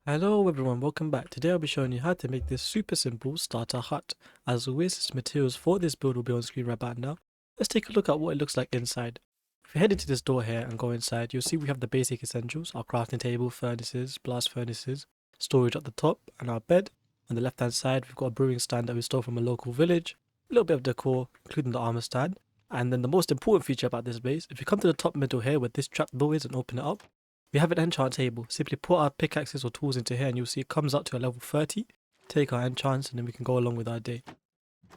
Hello everyone, welcome back. Today I'll be showing you how to make this super simple starter hut. As always, the materials for this build will be on screen right about now. Let's take a look at what it looks like inside. If you head into this door here and go inside, you'll see we have the basic essentials, our crafting table, furnaces, blast furnaces, storage at the top, and our bed. On the left hand side, we've got a brewing stand that we stole from a local village, a little bit of decor, including the armor stand. And then the most important feature about this base, if you come to the top middle here where this trap door is and open it up, we have an enchant table. Simply put our pickaxes or tools into here and you'll see it comes up to a level 30. Take our enchants and then we can go along with our day.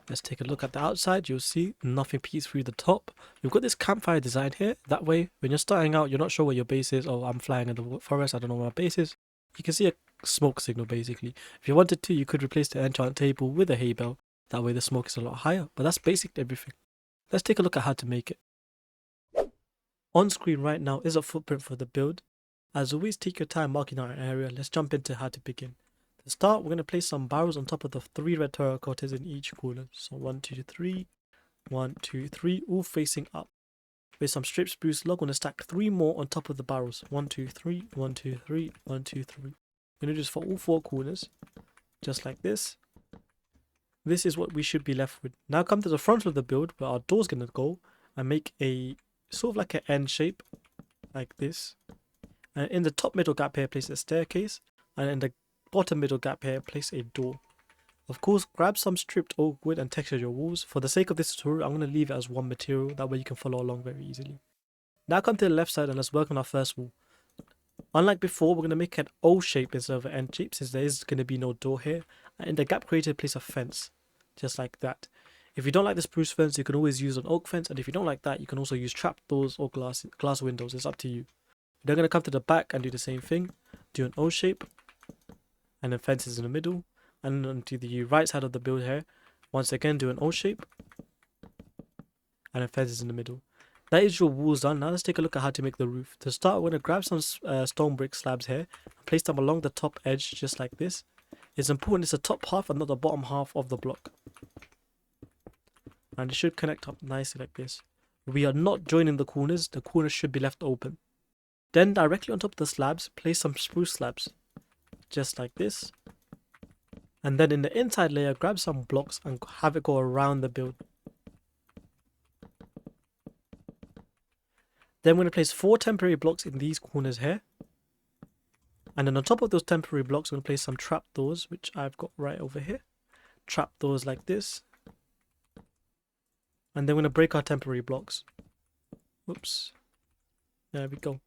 Let's take a look at the outside. You'll see nothing peeks through the top. We've got this campfire design here. That way, when you're starting out, you're not sure where your base is. Oh, I'm flying in the forest. I don't know where my base is. You can see a smoke signal basically. If you wanted to, you could replace the enchant table with a hay bale. That way the smoke is a lot higher. But that's basically everything. Let's take a look at how to make it. On screen right now is a footprint for the build. As always, take your time marking out an area. Let's jump into how to begin. To start, we're going to place some barrels on top of the 3 red terracottas in each corner. So 1, 2, 3, 1, 2, 3, all facing up. With some strip spruce log, we're going to stack 3 more on top of the barrels. 1, 2, 3, 1, 2, 3, 1, 2, 3. We're going to do this for all 4 corners, just like this. This is what we should be left with. Now come to the front of the build where our door's going to go and make a sort of like an N shape, like this. And in the top middle gap here, place a staircase. And in the bottom middle gap here, place a door. Of course, grab some stripped oak wood and texture your walls. For the sake of this tutorial, I'm going to leave it as one material. That way you can follow along very easily. Now come to the left side and let's work on our first wall. Unlike before, we're going to make an O shape instead of an N shape since there is going to be no door here. And in the gap created, place a fence. Just like that. If you don't like the spruce fence, you can always use an oak fence. And if you don't like that, you can also use trapdoors or glass windows. It's up to you. They're going to come to the back and do the same thing. Do an O shape. And then fences in the middle. And then to the right side of the build here. Once again, do an O shape. And then fences in the middle. That is your walls done. Now let's take a look at how to make the roof. To start, we're going to grab some stone brick slabs here. And place them along the top edge just like this. It's important it's the top half and not the bottom half of the block. And it should connect up nicely like this. We are not joining the corners. The corners should be left open. Then directly on top of the slabs, place some spruce slabs, just like this. And then in the inside layer, grab some blocks and have it go around the build. Then we're going to place 4 temporary blocks in these corners here. And then on top of those temporary blocks, we're going to place some trapdoors, which I've got right over here. Trapdoors like this. And then we're going to break our temporary blocks. Whoops. There we go.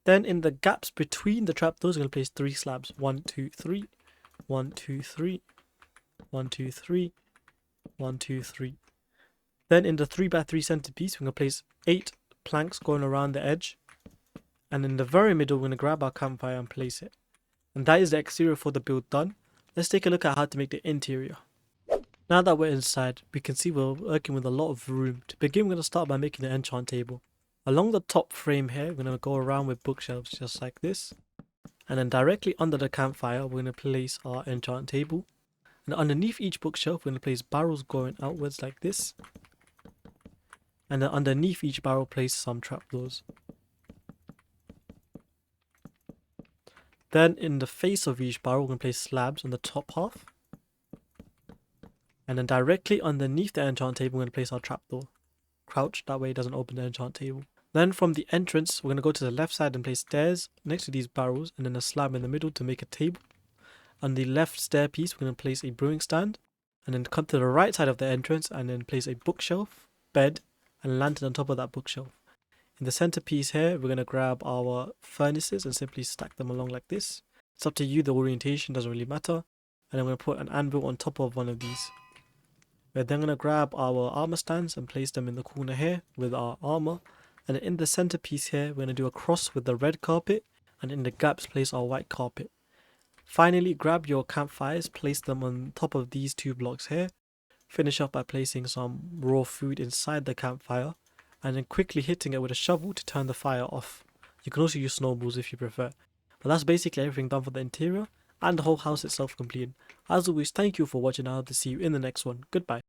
Then in the gaps between the trapdoors, we're going to place 3 slabs. 1, 2, 3. 1, 2, 3. 1, 2, 3. 1, 2, 3. Then in the 3x3 centerpiece, we're going to place 8 planks going around the edge. And in the very middle, we're going to grab our campfire and place it. And that is the exterior for the build done. Let's take a look at how to make the interior. Now that we're inside, we can see we're working with a lot of room. To begin, we're going to start by making an enchant table. Along the top frame here, we're going to go around with bookshelves just like this. And then directly under the campfire, we're going to place our enchant table. And underneath each bookshelf, we're going to place barrels going outwards like this. And then underneath each barrel, place some trapdoors. Then in the face of each barrel, we're going to place slabs on the top half. And then directly underneath the enchant table, we're going to place our trapdoor. Crouch, that way it doesn't open the enchant table. Then from the entrance, we're going to go to the left side and place stairs next to these barrels and then a slab in the middle to make a table. On the left stair piece, we're going to place a brewing stand and then come to the right side of the entrance and then place a bookshelf, bed and lantern on top of that bookshelf. In the centerpiece here, we're going to grab our furnaces and simply stack them along like this. It's up to you, the orientation doesn't really matter. And I'm going to put an anvil on top of one of these. We're then going to grab our armor stands and place them in the corner here with our armor. And in the centerpiece here, we're going to do a cross with the red carpet. And in the gaps, place our white carpet. Finally, grab your campfires, place them on top of these 2 blocks here. Finish off by placing some raw food inside the campfire. And then quickly hitting it with a shovel to turn the fire off. You can also use snowballs if you prefer. But that's basically everything done for the interior. And the whole house itself completed. As always, thank you for watching. I hope to see you in the next one. Goodbye.